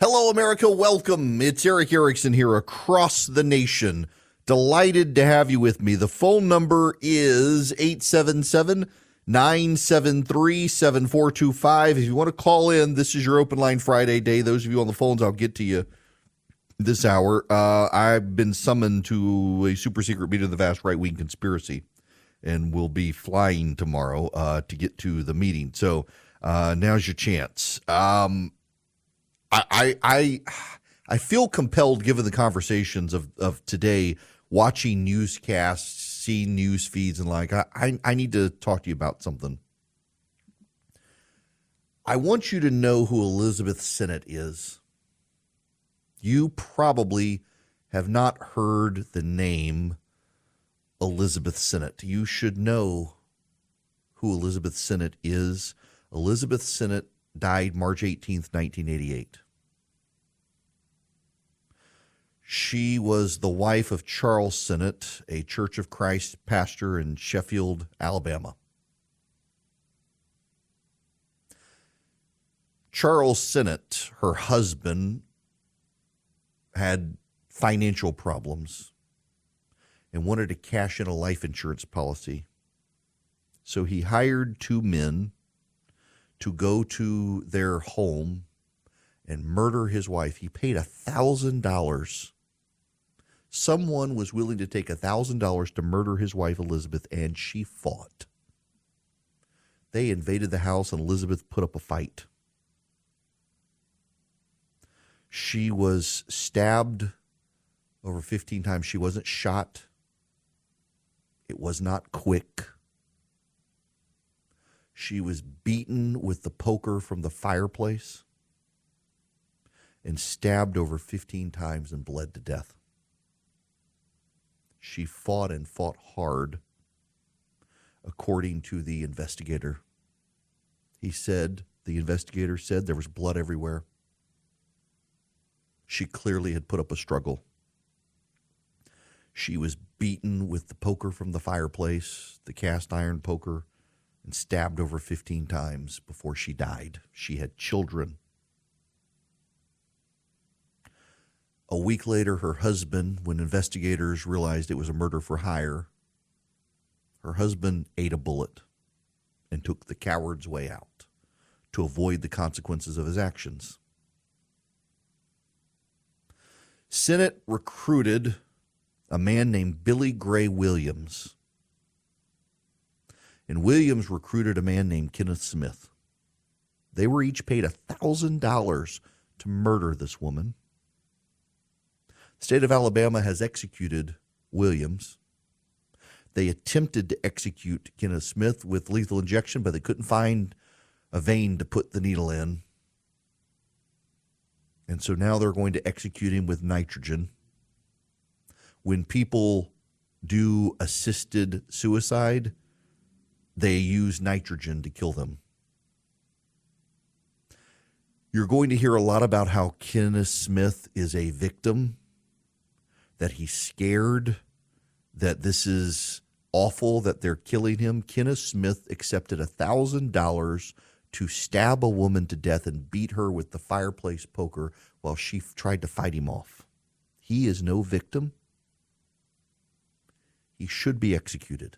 Hello, America. Welcome. It's Eric Erickson here across the nation. Delighted to have you with me. The phone number is 877-973-7425. If you want to call in, this is your Open Line Friday day. Those of you on the phones, I'll get to you this hour. I've been summoned to a super secret meeting of the vast right-wing conspiracy and will be flying tomorrow to get to the meeting. So now's your chance. I feel compelled, given the conversations of today, watching newscasts, seeing news feeds, and I need to talk to you about something. I want you to know who Elizabeth Sinnott is. You probably have not heard the name Elizabeth Sinnott. You should know who Elizabeth Sinnott is. Elizabeth Sinnott died March 18th, 1988. She was the wife of Charles Sinnott, a Church of Christ pastor in Sheffield, Alabama. Charles Sinnott, her husband, had financial problems and wanted to cash in a life insurance policy. So he hired two men to go to their home and murder his wife. He paid $1,000. Someone was willing to take $1,000 to murder his wife, Elizabeth, and she fought. They invaded the house, and Elizabeth put up a fight. She was stabbed over 15 times. She wasn't shot. It was not quick. She was beaten with the poker from the fireplace and stabbed over 15 times and bled to death. She fought and fought hard, according to the investigator. The investigator said there was blood everywhere. She clearly had put up a struggle. She was beaten with the poker from the fireplace, the cast iron poker, and stabbed over 15 times before she died. She had children. A week later, her husband, when investigators realized it was a murder for hire, her husband ate a bullet and took the coward's way out to avoid the consequences of his actions. Sinnott recruited a man named Billy Gray Williams, and Williams recruited a man named Kenneth Smith. They were each paid $1,000 to murder this woman. The state of Alabama has executed Williams. They attempted to execute Kenneth Smith with lethal injection, but they couldn't find a vein to put the needle in. And so now they're going to execute him with nitrogen. When people do assisted suicide, they use nitrogen to kill them. You're going to hear a lot about how Kenneth Smith is a victim, that he's scared, that this is awful, that they're killing him. Kenneth Smith accepted $1,000 to stab a woman to death and beat her with the fireplace poker while she tried to fight him off. He is no victim. He should be executed.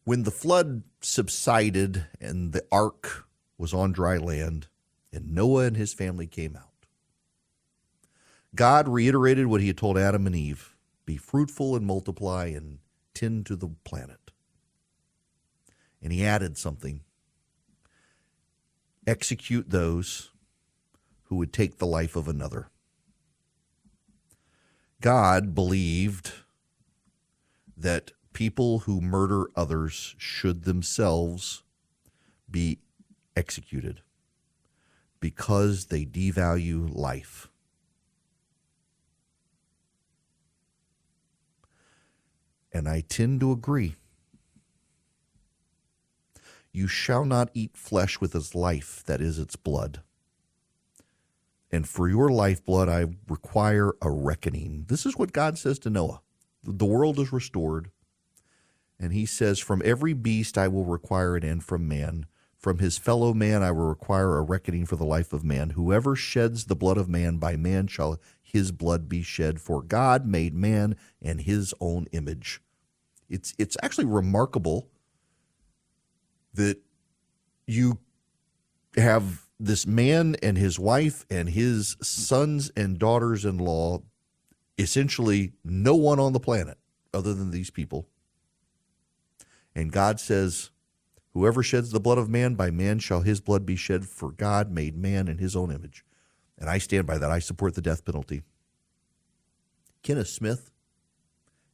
When the flood subsided and the ark was on dry land and Noah and his family came out, God reiterated what he had told Adam and Eve: be fruitful and multiply and tend to the planet. And he added something: execute those who would take the life of another. God believed that people who murder others should themselves be executed because they devalue life. And I tend to agree. You shall not eat flesh with its life, that is its blood. And for your lifeblood, I require a reckoning. This is what God says to Noah. The world is restored. And he says, from every beast I will require an end from man. From his fellow man I will require a reckoning for the life of man. Whoever sheds the blood of man, by man shall his blood be shed. For God made man in his own image. It's actually remarkable that you have this man and his wife and his sons and daughters-in-law, essentially no one on the planet other than these people. And God says, whoever sheds the blood of man, by man shall his blood be shed, for God made man in his own image. And I stand by that. I support the death penalty. Kenneth Smith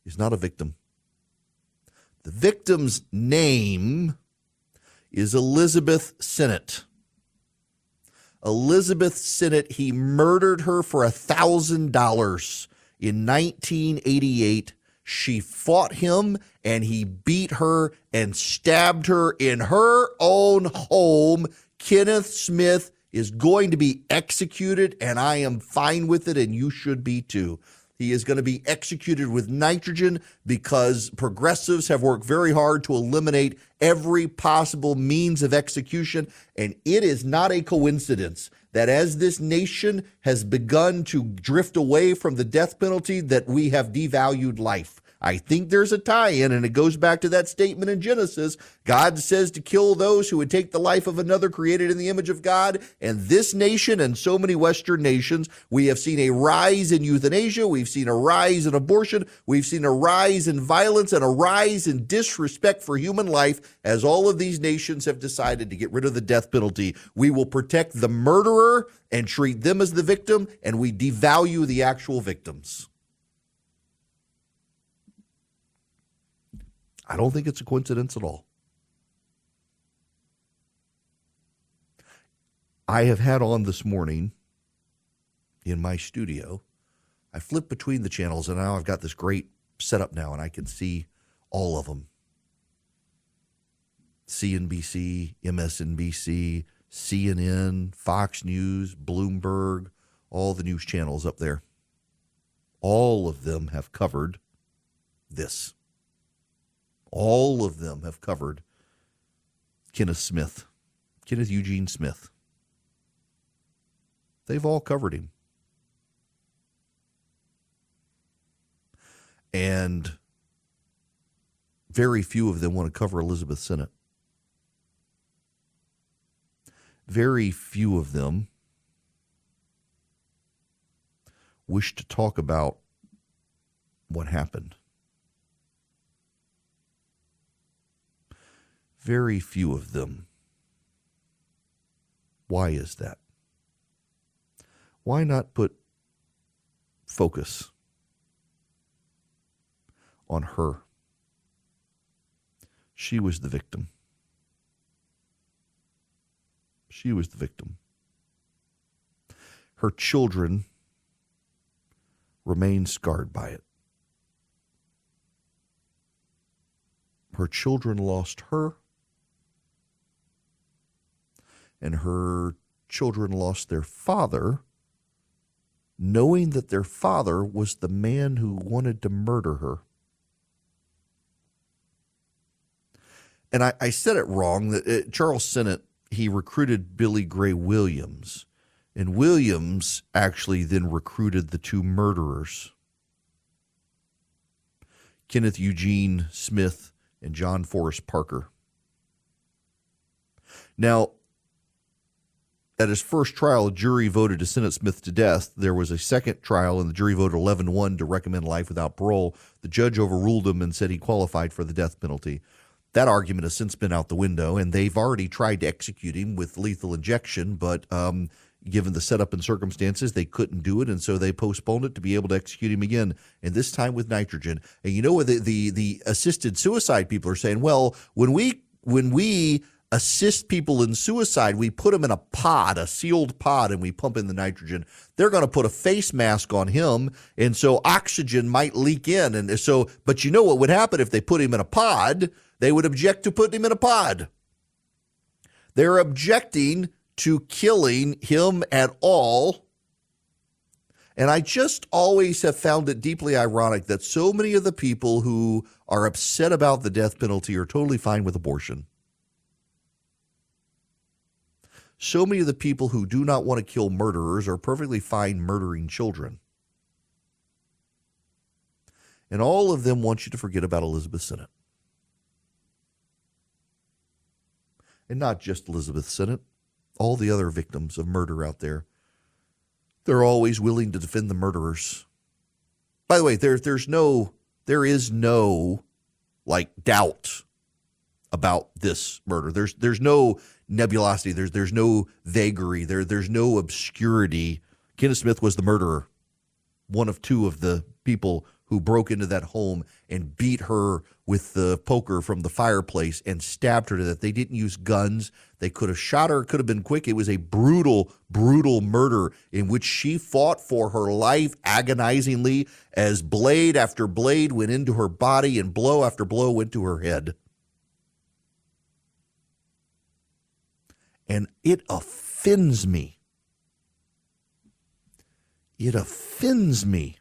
is not a victim. The victim's name is Elizabeth Sennett. Elizabeth Sennett, he murdered her for $1,000 in 1988. She fought him, and he beat her and stabbed her in her own home. Kenneth Smith is going to be executed, and I am fine with it, and you should be too. He is going to be executed with nitrogen because progressives have worked very hard to eliminate every possible means of execution. And it is not a coincidence that as this nation has begun to drift away from the death penalty, that we have devalued life. I think there's a tie-in, and it goes back to that statement in Genesis. God says to kill those who would take the life of another created in the image of God. And this nation and so many Western nations, we have seen a rise in euthanasia. We've seen a rise in abortion. We've seen a rise in violence and a rise in disrespect for human life as all of these nations have decided to get rid of the death penalty. We will protect the murderer and treat them as the victim, and we devalue the actual victims. I don't think it's a coincidence at all. I have had on this morning in my studio, I flipped between the channels, and now I've got this great setup now, and I can see all of them. CNBC, MSNBC, CNN, Fox News, Bloomberg, all the news channels up there. All of them have covered this. All of them have covered Kenneth Smith, Kenneth Eugene Smith. They've all covered him. And very few of them want to cover Elizabeth Sennett. Very few of them wish to talk about what happened. Very few of them. Why is that? Why not put focus on her? She was the victim. She was the victim. Her children remain scarred by it. Her children lost her, and her children lost their father, knowing that their father was the man who wanted to murder her. And I said it wrong. That Charles Sennett, he recruited Billy Gray Williams, and Williams actually then recruited the two murderers, Kenneth Eugene Smith and John Forrest Parker. Now, at his first trial, a jury voted to sentence Smith to death. There was a second trial, and the jury voted 11-1 to recommend life without parole. The judge overruled him and said he qualified for the death penalty. That argument has since been out the window, and they've already tried to execute him with lethal injection, but given the setup and circumstances, they couldn't do it, and so they postponed it to be able to execute him again, and this time with nitrogen. And you know what the assisted suicide people are saying? Well, when we assist people in suicide, we put them in a pod, a sealed pod, and we pump in the nitrogen. They're going to put a face mask on him, and so oxygen might leak in. And so, but you know what would happen if they put him in a pod? They would object to putting him in a pod. They're objecting to killing him at all. And I just always have found it deeply ironic that so many of the people who are upset about the death penalty are totally fine with abortion. So many of the people who do not want to kill murderers are perfectly fine murdering children. And all of them want you to forget about Elizabeth Sennett. And not just Elizabeth Sennett, all the other victims of murder out there. They're always willing to defend the murderers. By the way, there is no doubt about this murder. There's no nebulosity. There's no vagary. There's no obscurity. Kenneth Smith was the murderer, one of two of the people who broke into that home and beat her with the poker from the fireplace and stabbed her to death. They didn't use guns. They could have shot her. It could have been quick. It was a brutal, brutal murder in which she fought for her life agonizingly as blade after blade went into her body and blow after blow went to her head. And it offends me. It offends me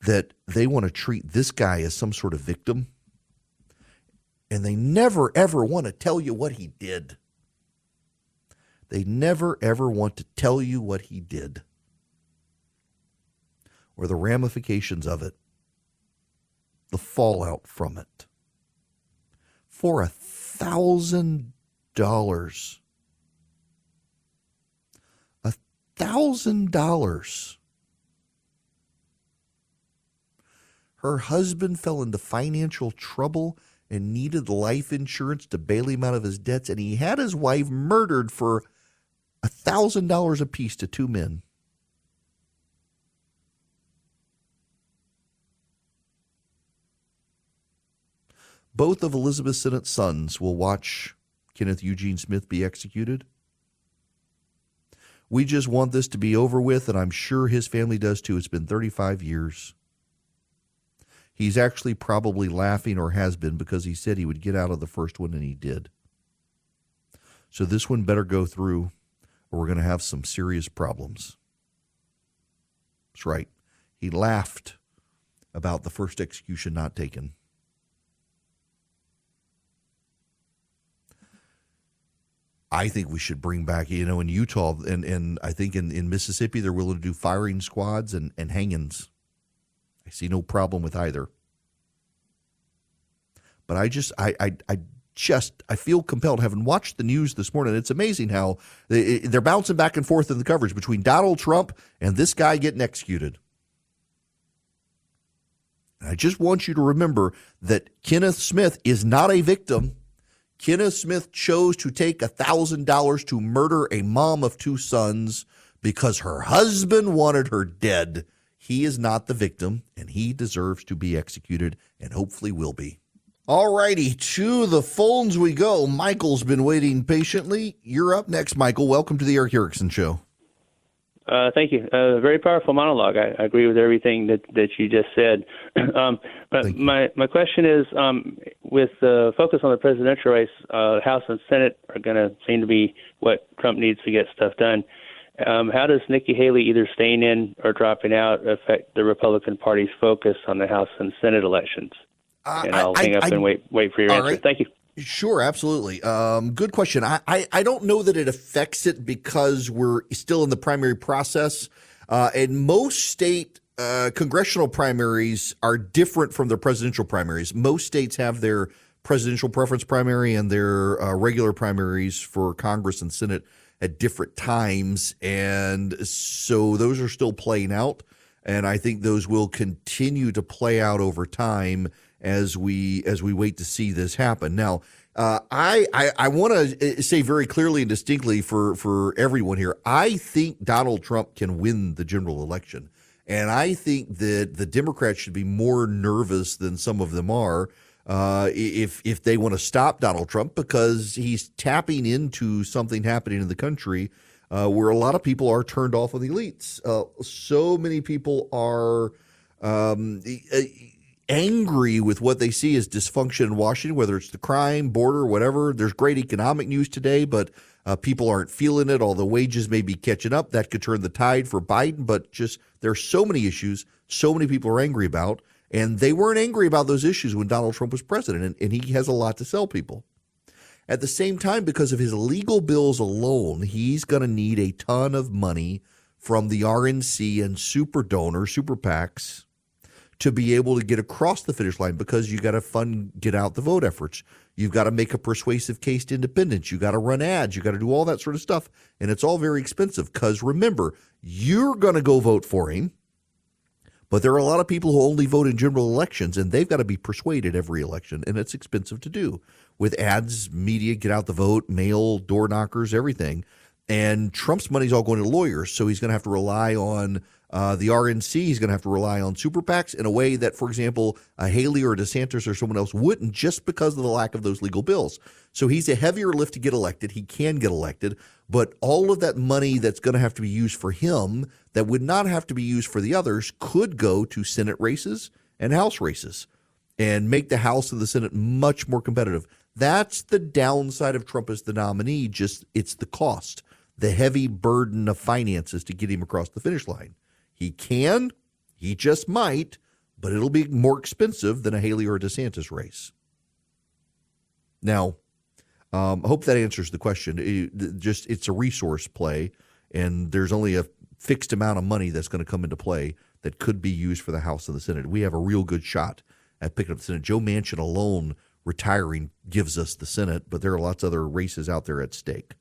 that they want to treat this guy as some sort of victim, and they never, ever want to tell you what he did. They never, ever want to tell you what he did or the ramifications of it, the fallout from it. For $1,000. $1,000. Her husband fell into financial trouble and needed life insurance to bail him out of his debts, and he had his wife murdered for $1,000 apiece to two men. Both of Elizabeth Sennett's sons will watch Kenneth Eugene Smith be executed. We just want this to be over with, and I'm sure his family does too. It's been 35 years. He's actually probably laughing, or has been, because he said he would get out of the first one, and he did. So this one better go through, or we're going to have some serious problems. That's right. He laughed about the first execution not taken. I think we should bring back, in Utah, and I think in Mississippi, they're willing to do firing squads and hangings. I see no problem with either. But I feel compelled, having watched the news this morning. It's amazing how they're bouncing back and forth in the coverage between Donald Trump and this guy getting executed. And I just want you to remember that Kenneth Smith is not a victim. Kenneth Smith chose to take $1,000 to murder a mom of two sons because her husband wanted her dead. He is not the victim, and he deserves to be executed, and hopefully will be. All righty, to the phones we go. Michael's been waiting patiently. You're up next, Michael. Welcome to the Eric Erickson Show. Thank you. Very powerful monologue. I agree with everything that you just said. But my question is, with the focus on the presidential race, House and Senate are going to seem to be what Trump needs to get stuff done. How does Nikki Haley either staying in or dropping out affect the Republican Party's focus on the House and Senate elections? And I'll hang up and wait for your answer. Right. Thank you. Sure, absolutely. Good question. I don't know that it affects it because we're still in the primary process. And most state congressional primaries are different from their presidential primaries. Most states have their presidential preference primary and their regular primaries for Congress and Senate at different times. And so those are still playing out. And I think those will continue to play out over time as we wait to see this happen. Now, I want to say very clearly and distinctly for everyone here, I think Donald Trump can win the general election. And I think that the Democrats should be more nervous than some of them are if they want to stop Donald Trump, because he's tapping into something happening in the country where a lot of people are turned off of the elites. So many people are angry with what they see as dysfunction in Washington, whether it's the crime, border, whatever. There's great economic news today, but people aren't feeling it. Although wages may be catching up, that could turn the tide for Biden. But just there's so many issues, so many people are angry about, and they weren't angry about those issues when Donald Trump was president, and he has a lot to sell people. At the same time, because of his legal bills alone, he's going to need a ton of money from the RNC and super donors, super PACs, to be able to get across the finish line, because you got to fund get out the vote efforts. You've got to make a persuasive case to independents. You got to run ads. You got to do all that sort of stuff. And it's all very expensive, because remember, you're going to go vote for him. But there are a lot of people who only vote in general elections, and they've got to be persuaded every election, and it's expensive to do with ads, media, get out the vote, mail, door knockers, everything. And Trump's money's all going to lawyers, so he's going to have to rely on the RNC. He's going to have to rely on super PACs in a way that, for example, a Haley or a DeSantis or someone else wouldn't, just because of the lack of those legal bills. So he's a heavier lift to get elected. He can get elected, but all of that money that's going to have to be used for him that would not have to be used for the others could go to Senate races and House races and make the House and the Senate much more competitive. That's the downside of Trump as the nominee. Just it's the cost, the heavy burden of finances to get him across the finish line. He can, he just might, but it'll be more expensive than a Haley or a DeSantis race. Now, I hope that answers the question. It's a resource play, and there's only a fixed amount of money that's going to come into play that could be used for the House and the Senate. We have a real good shot at picking up the Senate. Joe Manchin alone retiring gives us the Senate, but there are lots of other races out there at stake.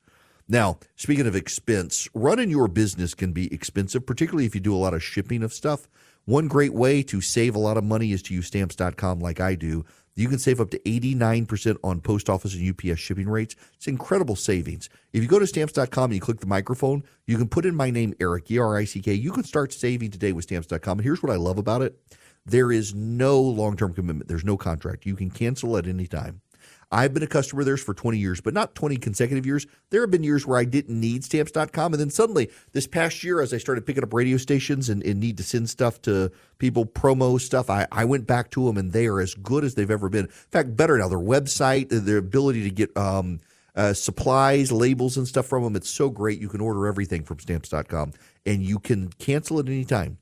Now, speaking of expense, running your business can be expensive, particularly if you do a lot of shipping of stuff. One great way to save a lot of money is to use Stamps.com like I do. You can save up to 89% on post office and UPS shipping rates. It's incredible savings. If you go to Stamps.com and you click the microphone, you can put in my name, Eric, E-R-I-C-K. You can start saving today with Stamps.com. And here's what I love about it. There is no long-term commitment. There's no contract. You can cancel at any time. I've been a customer of theirs for 20 years, but not 20 consecutive years. There have been years where I didn't need Stamps.com. And then suddenly, this past year, as I started picking up radio stations and need to send stuff to people, promo stuff, I went back to them, and they are as good as they've ever been. In fact, better now. Their website, their ability to get supplies, labels, and stuff from them, it's so great. You can order everything from Stamps.com, and you can cancel at any time.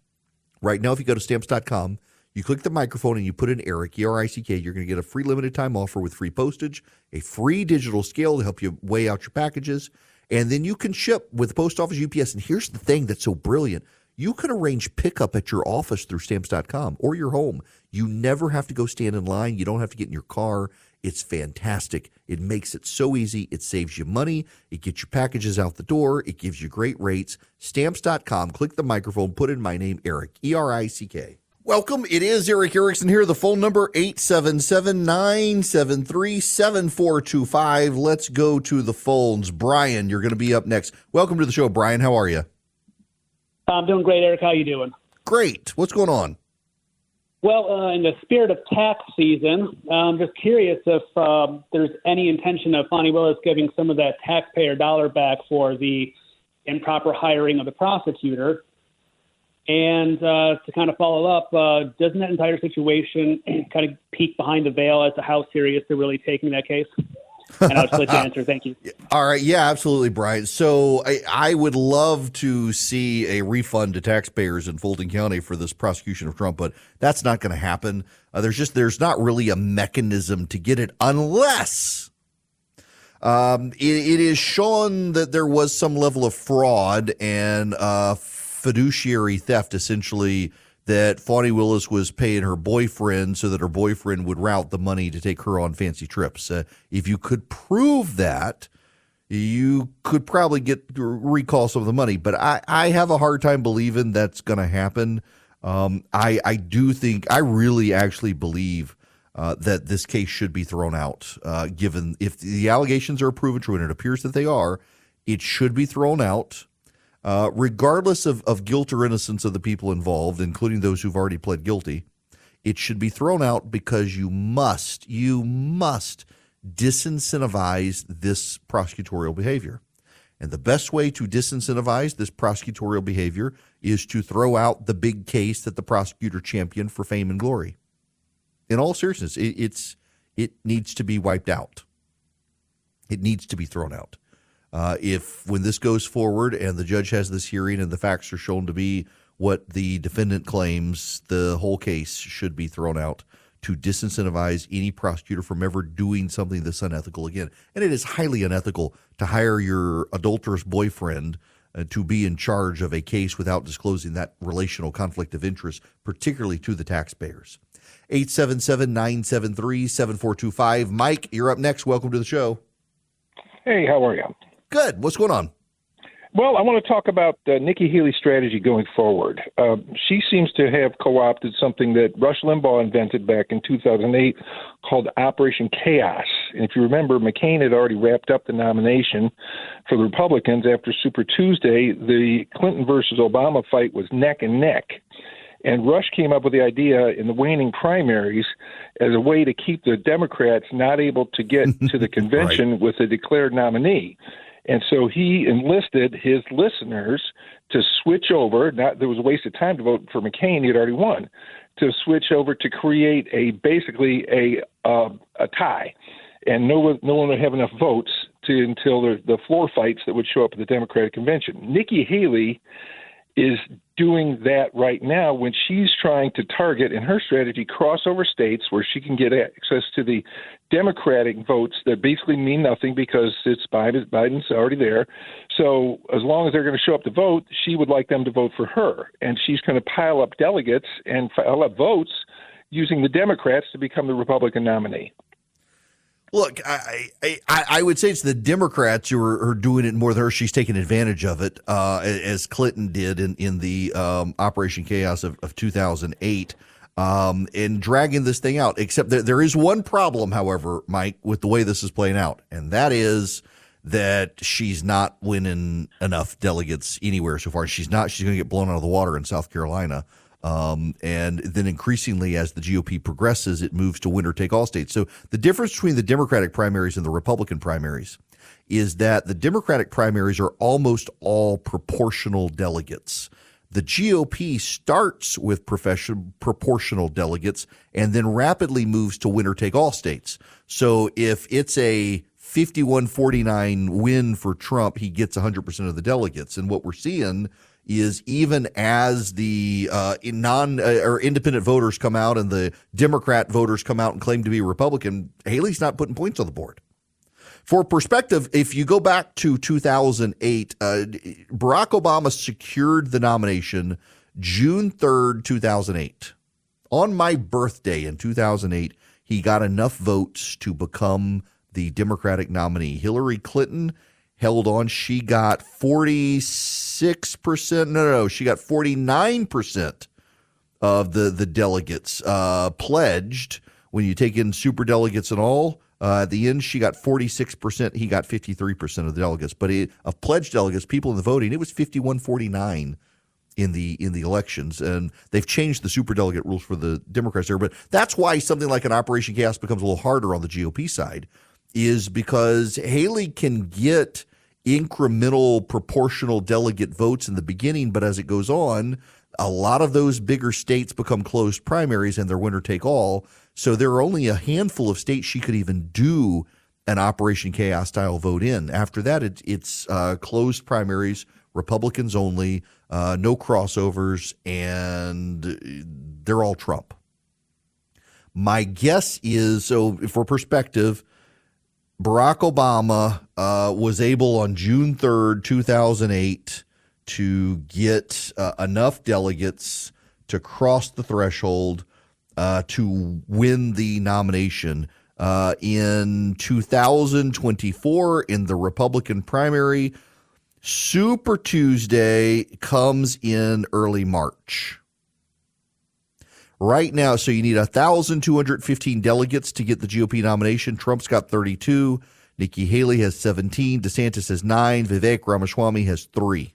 Right now, if you go to Stamps.com, you click the microphone and you put in Eric, E-R-I-C-K, you're going to get a free limited time offer with free postage, a free digital scale to help you weigh out your packages, and then you can ship with the post office, UPS. And here's the thing that's so brilliant. You can arrange pickup at your office through Stamps.com or your home. You never have to go stand in line. You don't have to get in your car. It's fantastic. It makes it so easy. It saves you money. It gets your packages out the door. It gives you great rates. Stamps.com. Click the microphone. Put in my name, Eric, E-R-I-C-K. Welcome. It is Eric Erickson here. The phone number, 877-973-7425. Let's go to the phones. Brian, you're going to be up next. Welcome to the show, Brian. How are you? I'm doing great, Eric. How you doing? Great. What's going on? Well, in the spirit of tax season, I'm just curious if there's any intention of Fonnie Willis giving some of that taxpayer dollar back for the improper hiring of the prosecutor. And to kind of follow up, doesn't that entire situation kind of peek behind the veil as to how serious they're really taking that case? And I'll just let you answer. Thank you. All right. Yeah, absolutely, Brian. So I would love to see a refund to taxpayers in Fulton County for this prosecution of Trump, but that's not going to happen. There's not really a mechanism to get it unless it is shown that there was some level of fraud and fiduciary theft, essentially, that Fonnie Willis was paying her boyfriend so that her boyfriend would route the money to take her on fancy trips. If you could prove that, you could probably recall some of the money. But I have a hard time believing that's going to happen. I really actually believe that this case should be thrown out, given if the allegations are proven true, and it appears that they are, it should be thrown out. Regardless of guilt or innocence of the people involved, including those who've already pled guilty, it should be thrown out because you must disincentivize this prosecutorial behavior. And the best way to disincentivize this prosecutorial behavior is to throw out the big case that the prosecutor championed for fame and glory. In all seriousness, it needs to be wiped out. It needs to be thrown out. If when this goes forward and the judge has this hearing and the facts are shown to be what the defendant claims, the whole case should be thrown out to disincentivize any prosecutor from ever doing something this unethical again. And it is highly unethical to hire your adulterous boyfriend to be in charge of a case without disclosing that relational conflict of interest, particularly to the taxpayers. 877-973-7425. Mike, you're up next. Welcome to the show. Hey, how are you? Good. What's going on? Well, I want to talk about Nikki Haley's strategy going forward. She seems to have co-opted something that Rush Limbaugh invented back in 2008 called Operation Chaos. And if you remember, McCain had already wrapped up the nomination for the Republicans after Super Tuesday. The Clinton versus Obama fight was neck and neck. And Rush came up with the idea in the waning primaries as a way to keep the Democrats not able to get to the convention with a declared nominee. And so he enlisted his listeners to switch over. There was a waste of time to vote for McCain. He had already won. To switch over to create basically a tie. And no one would have enough votes until the floor fights that would show up at the Democratic convention. Nikki Haley is doing that right now when she's trying to target, in her strategy, crossover states where she can get access to the Democratic votes that basically mean nothing because it's Biden's already there. So as long as they're going to show up to vote, she would like them to vote for her. And she's going to pile up delegates and pile up votes using the Democrats to become the Republican nominee. Look, I would say it's the Democrats who are doing it more than her. She's taking advantage of it, as Clinton did in the Operation Chaos of 2008, and dragging this thing out. Except that there is one problem, however, Mike, with the way this is playing out, and that is that she's not winning enough delegates anywhere so far. She's going to get blown out of the water in South Carolina. And then increasingly, as the GOP progresses, it moves to winner-take-all states. So the difference between the Democratic primaries and the Republican primaries is that the Democratic primaries are almost all proportional delegates. The GOP starts with proportional delegates and then rapidly moves to winner-take-all states. So if it's a 51-49 win for Trump, he gets 100% of the delegates. And what we're seeing is even as the independent voters come out and the Democrat voters come out and claim to be Republican, Haley's not putting points on the board. For perspective, if you go back to 2008, Barack Obama secured the nomination June 3rd, 2008. On my birthday in 2008, he got enough votes to become the Democratic nominee. Hillary Clinton held on. She got 46%. No, she got 49% of the delegates pledged. When you take in super delegates and all, at the end, she got 46%. He got 53% of the delegates. But of pledged delegates, people in the voting, it was 51-49 in the elections. And they've changed the super delegate rules for the Democrats there. But that's why something like an Operation Chaos becomes a little harder on the GOP side, is because Haley can get incremental proportional delegate votes in the beginning, but as it goes on, a lot of those bigger states become closed primaries and they're winner take all. So there are only a handful of states she could even do an Operation Chaos style vote in. After that, it's closed primaries, Republicans only, no crossovers, and they're all Trump. My guess is, so for perspective, Barack Obama was able on June 3rd, 2008 to get enough delegates to cross the threshold to win the nomination. In 2024, in the Republican primary, Super Tuesday comes in early March. Right now, so you need 1,215 delegates to get the GOP nomination. Trump's got 32. Nikki Haley has 17. DeSantis has 9. Vivek Ramaswamy has 3.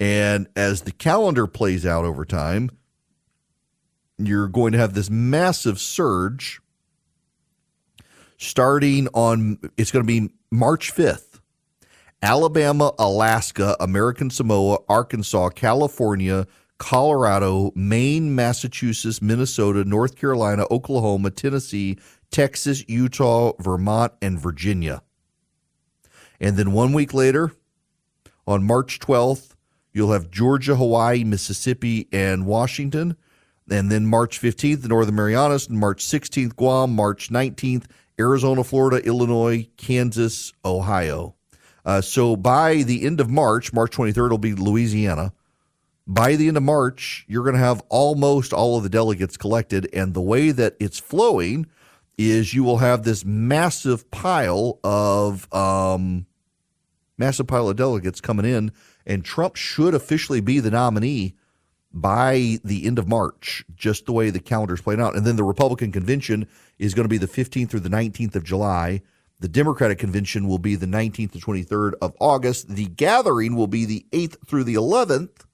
And as the calendar plays out over time, you're going to have this massive surge starting on, it's going to be March 5th. Alabama, Alaska, American Samoa, Arkansas, California, Colorado, Maine, Massachusetts, Minnesota, North Carolina, Oklahoma, Tennessee, Texas, Utah, Vermont, and Virginia. And then 1 week later, on March 12th, you'll have Georgia, Hawaii, Mississippi, and Washington. And then March 15th, the Northern Marianas, and March 16th, Guam, March 19th, Arizona, Florida, Illinois, Kansas, Ohio. So by the end of March, March 23rd, it'll be Louisiana. By the end of March, you're going to have almost all of the delegates collected. And the way that it's flowing is you will have this massive pile of delegates coming in, and Trump should officially be the nominee by the end of March, just the way the calendar's playing out. And then the Republican convention is going to be the 15th through the 19th of July. The Democratic convention will be the 19th to 23rd of August. The gathering will be the 8th through the 11th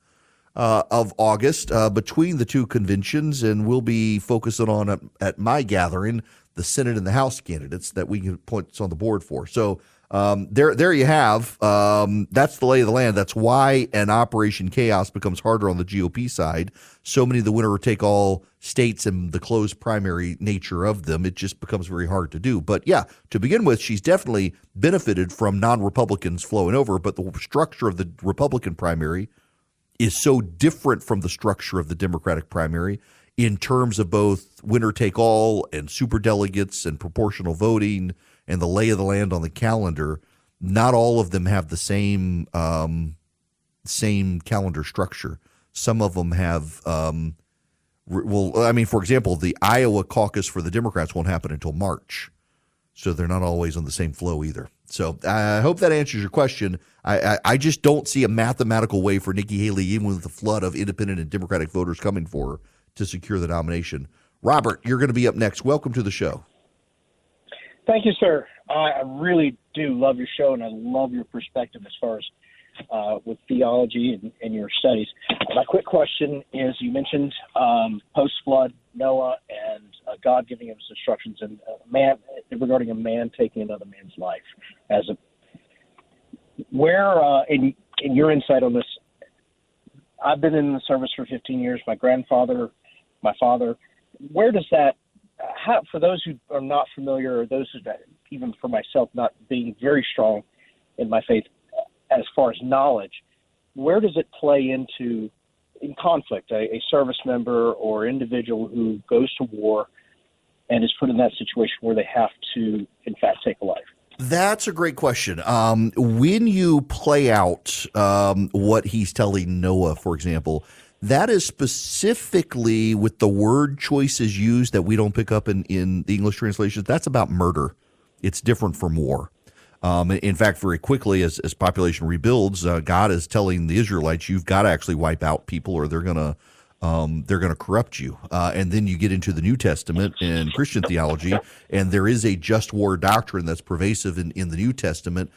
of August between the two conventions, and we'll be focusing on, at my gathering, the Senate and the House candidates that we can put on the board for. So there you have. That's the lay of the land. That's why an Operation Chaos becomes harder on the GOP side. So many of the winner-take-all states and the closed primary nature of them, it just becomes very hard to do. But yeah, to begin with, she's definitely benefited from non-Republicans flowing over, but the structure of the Republican primary is so different from the structure of the Democratic primary in terms of both winner-take-all and superdelegates and proportional voting and the lay of the land on the calendar. Not all of them have the same calendar structure. Some of them have, for example, the Iowa caucus for the Democrats won't happen until March, so they're not always on the same flow either. So I hope that answers your question. I just don't see a mathematical way for Nikki Haley, even with the flood of independent and Democratic voters coming for her, to secure the nomination. Robert, you're going to be up next. Welcome to the show. Thank you, sir. I really do love your show, and I love your perspective as far as with theology and your studies. My quick question is, you mentioned post-flood Noah and God giving him instructions, and regarding a man taking another man's life. In your insight on this, I've been in the service for 15 years. My grandfather, my father. Where does that? For those who are not familiar, or those who, even for myself, not being very strong in my faith, as far as knowledge, where does it play in conflict? A service member or individual who goes to war and is put in that situation where they have to, in fact, take a life. That's a great question. When you play out what he's telling Noah, for example, that is specifically with the word choices used that we don't pick up in the English translations. That's about murder. It's different from war. In fact, very quickly, as population rebuilds, God is telling the Israelites, you've got to actually wipe out people, or they're going to corrupt you. And then you get into the New Testament and Christian theology, and there is a just war doctrine that's pervasive in the New Testament,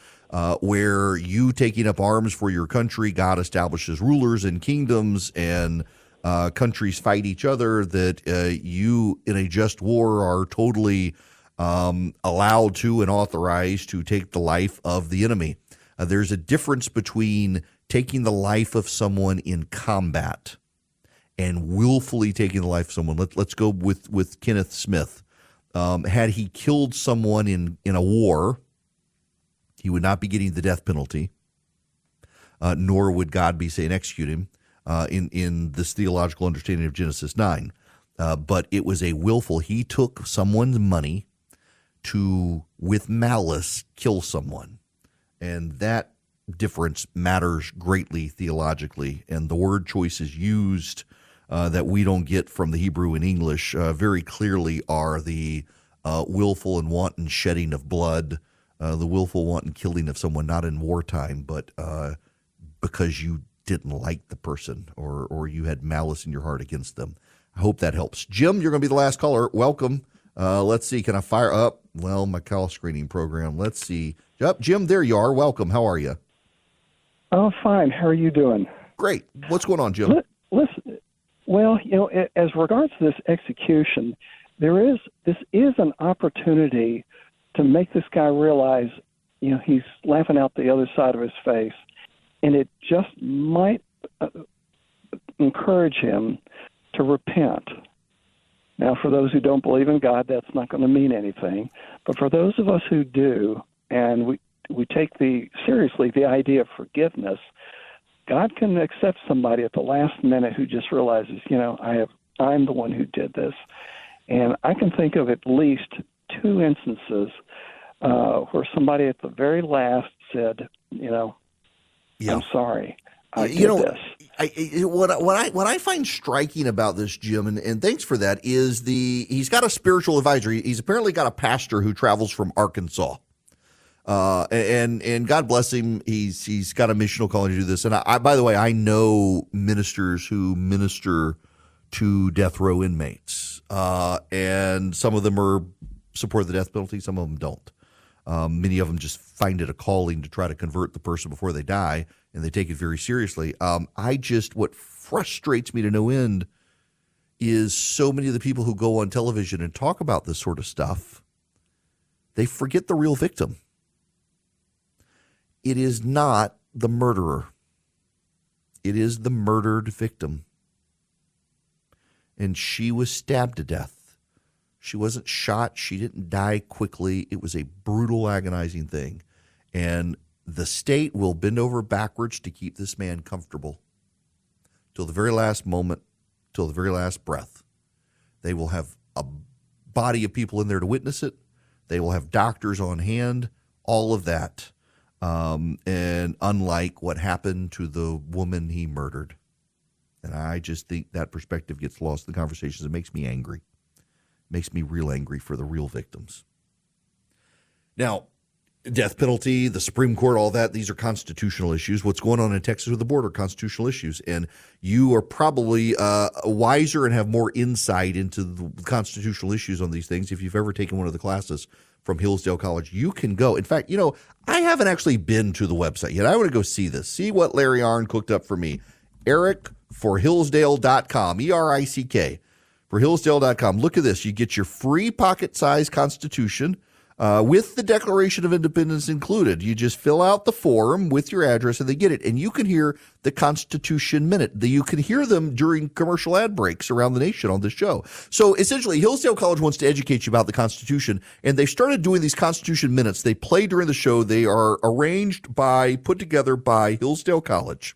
where you taking up arms for your country, God establishes rulers and kingdoms, and countries fight each other, that you in a just war are totally allowed to and authorized to take the life of the enemy. There's a difference between taking the life of someone in combat and willfully taking the life of someone. Let's go with Kenneth Smith. Had he killed someone in a war, he would not be getting the death penalty, nor would God be saying execute him in this theological understanding of Genesis 9. But it was a willful. He took someone's money to, with malice, kill someone. And that difference matters greatly theologically. And the word choices used that we don't get from the Hebrew and English very clearly are the willful and wanton shedding of blood, the willful wanton killing of someone, not in wartime, but because you didn't like the person or you had malice in your heart against them. I hope that helps. Jim, you're going to be the last caller. Welcome. Let's see. Can I fire up? Well, my call screening program. Let's see. Yep, Jim, there you are. Welcome. How are you? Oh, fine. How are you doing? Great. What's going on, Jim? Listen, well, as regards to this execution, this is an opportunity to make this guy realize, he's laughing out the other side of his face, and it just might encourage him to repent. Now, for those who don't believe in God, that's not going to mean anything. But for those of us who do, and we take seriously the idea of forgiveness, God can accept somebody at the last minute who just realizes, I I'm the one who did this. And I can think of at least 2 instances where somebody at the very last said, I'm sorry. I did this. What I find striking about this, Jim, and thanks for that, is he's got a spiritual advisor. He's apparently got a pastor who travels from Arkansas. And God bless him. He's got a missional calling to do this. And I by the way, I know ministers who minister to death row inmates. And some of them support the death penalty. Some of them don't. Many of them just find it a calling to try to convert the person before they die, and they take it very seriously. What frustrates me to no end is so many of the people who go on television and talk about this sort of stuff, they forget the real victim. It is not the murderer. It is the murdered victim. And she was stabbed to death. She wasn't shot. She didn't die quickly. It was a brutal, agonizing thing. And the state will bend over backwards to keep this man comfortable till the very last moment, till the very last breath. They will have a body of people in there to witness it. They will have doctors on hand, all of that. And unlike what happened to the woman he murdered. And I just think that perspective gets lost in the conversations. It makes me angry. It makes me real angry for the real victims. Now, death penalty, the Supreme Court, all that, these are constitutional issues. What's going on in Texas with the border, constitutional issues. And you are probably wiser and have more insight into the constitutional issues on these things if you've ever taken one of the classes from Hillsdale College. You can go. In fact, I haven't actually been to the website yet. I want to go see this, see what Larry Arnn cooked up for me. EricForHillsdale.com, ERICK, for Hillsdale.com. Look at this. You get your free pocket-sized Constitution with the Declaration of Independence included. You just fill out the form with your address and they get it. And you can hear the Constitution Minute. You can hear them during commercial ad breaks around the nation on this show. So essentially, Hillsdale College wants to educate you about the Constitution, and they started doing these Constitution Minutes. They play during the show. They are put together by Hillsdale College,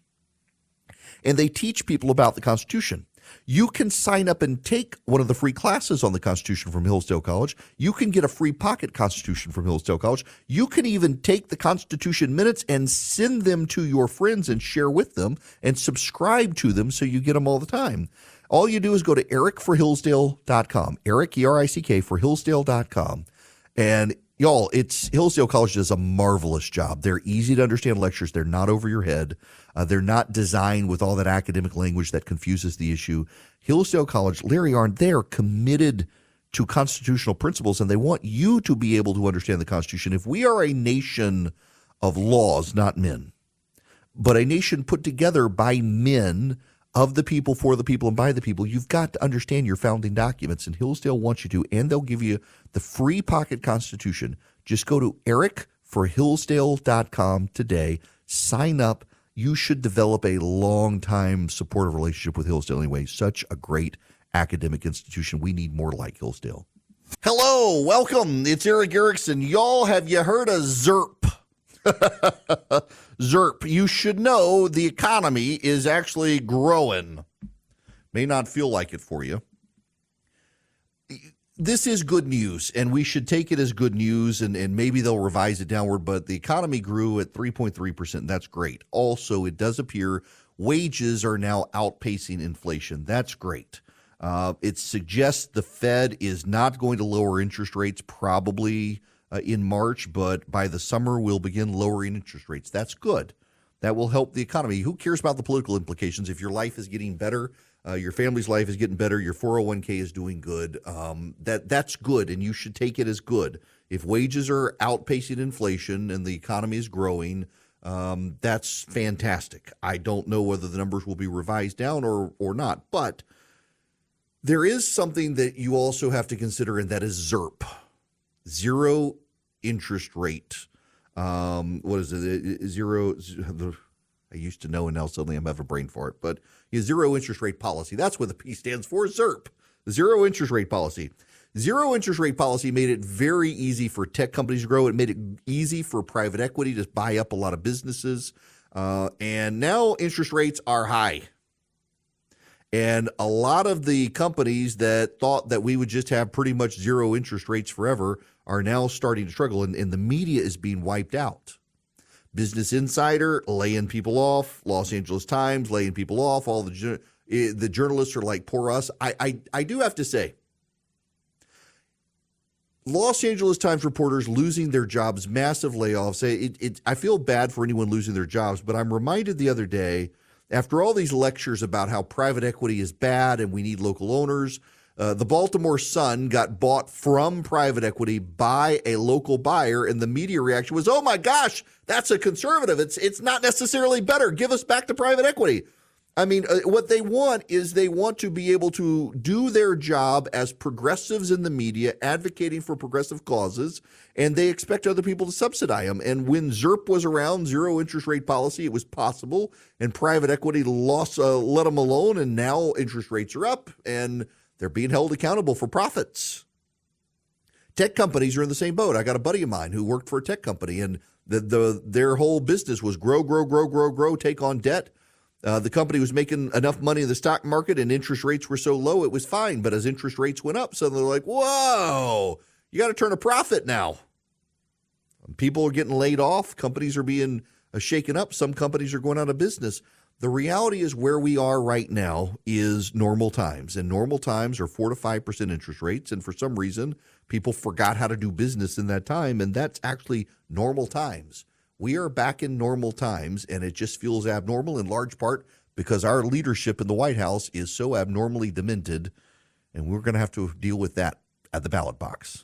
and they teach people about the Constitution. You can sign up and take one of the free classes on the Constitution from Hillsdale College. You can get a free pocket Constitution from Hillsdale College. You can even take the Constitution Minutes and send them to your friends and share with them and subscribe to them so you get them all the time. All you do is go to ericforhillsdale.com, Eric, E-R-I-C-K, for Hillsdale.com. And y'all, Hillsdale College does a marvelous job. They're easy to understand lectures. They're not over your head. They're not designed with all that academic language that confuses the issue. Hillsdale College, Larry Arnn, they are committed to constitutional principles, and they want you to be able to understand the Constitution. If we are a nation of laws, not men, but a nation put together by men, of the people, for the people, and by the people, you've got to understand your founding documents, and Hillsdale wants you to, and they'll give you the free pocket Constitution. Just go to ericforhillsdale.com today, sign up. You should develop a long-time supportive relationship with Hillsdale anyway. Such a great academic institution. We need more like Hillsdale. Hello, welcome. It's Eric Erickson. Y'all, have you heard of ZERP? ZERP. You should know the economy is actually growing. May not feel like it for you. This is good news, and we should take it as good news, and maybe they'll revise it downward, but the economy grew at 3.3%. That's great. Also, it does appear wages are now outpacing inflation. That's great. It suggests the Fed is not going to lower interest rates probably in March, but by the summer we'll begin lowering interest rates. That's good. That will help the economy. Who cares about the political implications? If your life is getting better, your family's life is getting better, your 401k is doing good, that's good, and you should take it as good. If wages are outpacing inflation and the economy is growing, that's fantastic. I don't know whether the numbers will be revised down or not, but there is something that you also have to consider, and that is ZERP, zero interest rate. What is it? Zero. I used to know, and now suddenly I'm having a brain fart. But zero interest rate policy. That's what the P stands for. ZERP. Zero interest rate policy. Zero interest rate policy made it very easy for tech companies to grow. It made it easy for private equity to buy up a lot of businesses. And now interest rates are high. And a lot of the companies that thought that we would just have pretty much zero interest rates forever are now starting to struggle, and the media is being wiped out. Business Insider laying people off, Los Angeles Times laying people off, all the journalists are like, poor us. I do have to say, Los Angeles Times reporters losing their jobs, massive layoffs. I feel bad for anyone losing their jobs, but I'm reminded the other day, after all these lectures about how private equity is bad and we need local owners, the Baltimore Sun got bought from private equity by a local buyer, and the media reaction was, oh my gosh, that's a conservative. It's not necessarily better. Give us back to private equity. I mean, what they want is they want to be able to do their job as progressives in the media, advocating for progressive causes, and they expect other people to subsidize them. And when ZIRP was around, zero interest rate policy, it was possible, and private equity let them alone, and now interest rates are up, and they're being held accountable for profits. Tech companies are in the same boat. I got a buddy of mine who worked for a tech company, and their whole business was grow, take on debt. The company was making enough money in the stock market and interest rates were so low, it was fine. But as interest rates went up, suddenly they're like, whoa, you got to turn a profit now. People are getting laid off. Companies are being shaken up. Some companies are going out of business. The reality is where we are right now is normal times. And normal times are 4 to 5% interest rates. And for some reason, people forgot how to do business in that time. And that's actually normal times. We are back in normal times, and it just feels abnormal in large part because our leadership in the White House is so abnormally demented, and we're going to have to deal with that at the ballot box.